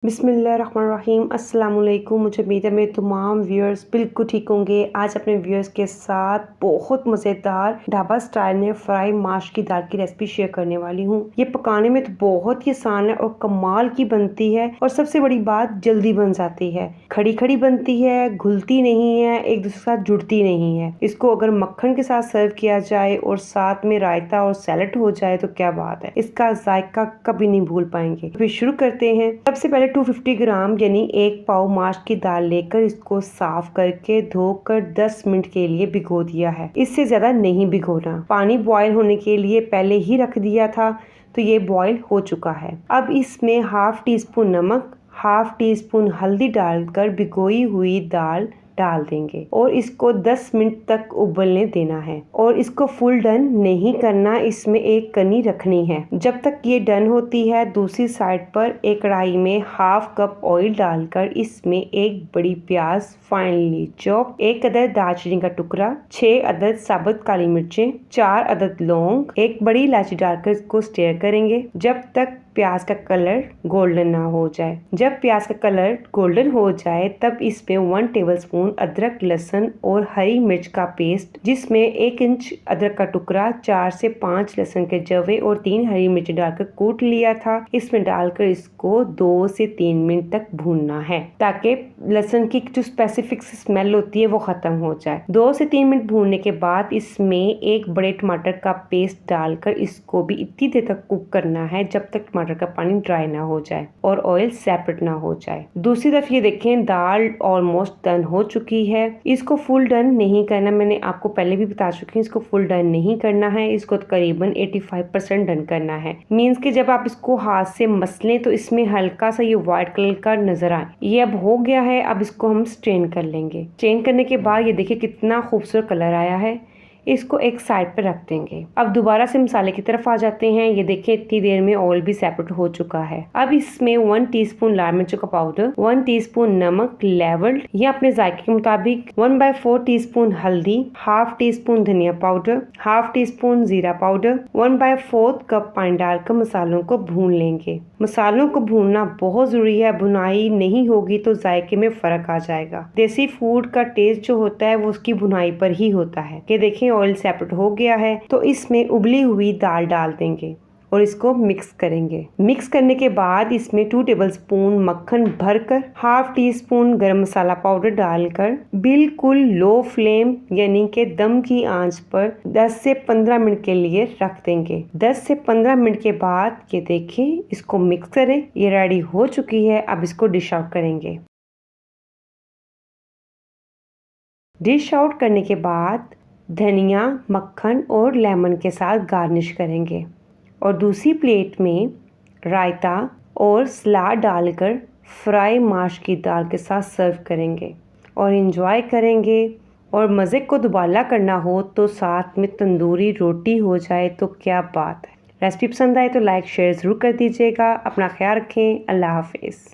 बिस्मिल्लाहिर्रहमानिर्रहीम अस्सलाम वालेकुम। मुझे उम्मीद है मेरे तमाम व्यूअर्स बिल्कुल ठीक होंगे। आज अपने व्यूअर्स के साथ बहुत मज़ेदार ढाबा स्टाइल में फ्राई माश की दाल की रेसिपी शेयर करने वाली हूँ। ये पकाने में तो बहुत ही आसान है और कमाल की बनती है और सबसे बड़ी बात जल्दी बन जाती है। खड़ी खड़ी बनती है, घुलती नहीं है, एक दूसरे के साथ जुड़ती नहीं है। इसको अगर मक्खन के साथ सर्व किया जाए और साथ में रायता और सैलेड हो जाए तो क्या बात है। इसका जायका कभी नहीं भूल पाएंगे। फिर शुरू करते हैं। सबसे पहले 250 ग्राम यानी 1 पाव माश की दाल लेकर इसको साफ करके धोकर 10 मिनट के लिए भिगो दिया है। इससे ज्यादा नहीं भिगोना। पानी बॉयल होने के लिए पहले ही रख दिया था तो ये बॉयल हो चुका है। अब इसमें हाफ टी स्पून नमक, हाफ टी स्पून हल्दी डालकर भिगोई हुई दाल डाल देंगे और इसको 10 मिनट तक उबलने देना है और इसको फुल डन नहीं करना। इसमें एक कनी रखनी है। जब तक ये डन होती है दूसरी साइड पर एक कढ़ाई में हाफ कप ऑयल डालकर इसमें एक बड़ी प्याज फाइनली चॉप, 1 अदद दालचीनी का टुकड़ा, 6 अदद साबुत काली मिर्चें, 4 अदद लौंग, 1 बड़ी इलायची डालकर इसको स्टेयर करेंगे जब तक प्याज का कलर गोल्डन ना हो जाए। जब प्याज का कलर गोल्डन हो जाए तब इसमें 1 टेबलस्पून अदरक, लहसुन और हरी मिर्च का पेस्ट, जिसमें 1 इंच अदरक का टुकड़ा, 4 से 5 लहसुन के जवे और 3 हरी मिर्च डालकर कूट लिया था, इसमें डालकर इसको 2 से 3 मिनट तक भूनना है ताकि लहसुन की जो स्पेसिफिक स्मेल होती है वो खत्म हो जाए। 2 से 3 मिनट भूनने के बाद इसमें 1 बड़े टमाटर का पेस्ट डालकर इसको भी इतनी देर तक कुक करना है जब तक टमाटर का पानी ड्राई ना हो जाए और ऑयल सेपरेट ना हो जाए। दूसरी तरफ ये देखें दाल ऑलमोस्ट डन हो चुकी है। इसको फुल डन नहीं करना, मैंने आपको पहले भी बता चुकी हूँ। इसको फुल डन नहीं करना है, इसको तकरीबन 85% डन करना है। मीन्स कि जब आप इसको हाथ से मसलें तो इसमें हल्का सा ये व्हाइट कलर का नजर आए। ये अब हो गया है। अब इसको हम स्ट्रेन कर लेंगे। स्ट्रेन करने के बाद ये देखिए कितना खूबसूरत कलर आया है। इसको एक साइड पर रख देंगे। अब दोबारा से मसाले की तरफ आ जाते हैं। ये देखिए इतनी देर में ऑयल भी सेपरेट हो चुका है। अब इसमें 1 टीस्पून लाल मिर्च का पाउडर, 1 टीस्पून नमक लेवल्ड या अपने जायके के मुताबिक, 1/4 टीस्पून हल्दी, हाफ टी स्पून धनिया पाउडर, हाफ टी स्पून जीरा पाउडर, 1/4 कप पानी डालकर मसालों को भून लेंगे। मसालों को भूनना बहुत जरूरी है। भुनाई नहीं होगी तो जायके में फर्क आ जाएगा। देसी फूड का टेस्ट जो होता है वो उसकी भुनाई पर ही होता है। कि देखिए ऑयल सेपरेट हो गया है तो इसमें उबली हुई दाल डाल देंगे और इसको मिक्स करेंगे। मिक्स करने के बाद इसमें 2 टेबलस्पून मक्खन भरकर, हाफ टी स्पून गरम मसाला पाउडर डालकर बिल्कुल लो फ्लेम यानी कि दम की आंच पर 10 से 15 मिनट के लिए रख देंगे। 10 से 15 मिनट के बाद ये देखिए इसको मिक्स करें। ये रेडी हो चुकी है। अब इसको डिश आउट करेंगे। डिश आउट करने के बाद धनिया, मक्खन और लेमन के साथ गार्निश करेंगे और दूसरी प्लेट में रायता और सलाद डालकर फ्राई माश की दाल के साथ सर्व करेंगे और एंजॉय करेंगे। और मज़े को दुबाला करना हो तो साथ में तंदूरी रोटी हो जाए तो क्या बात है। रेसिपी पसंद आए तो लाइक शेयर ज़रूर कर दीजिएगा। अपना ख्याल रखें। अल्लाह हाफिज़।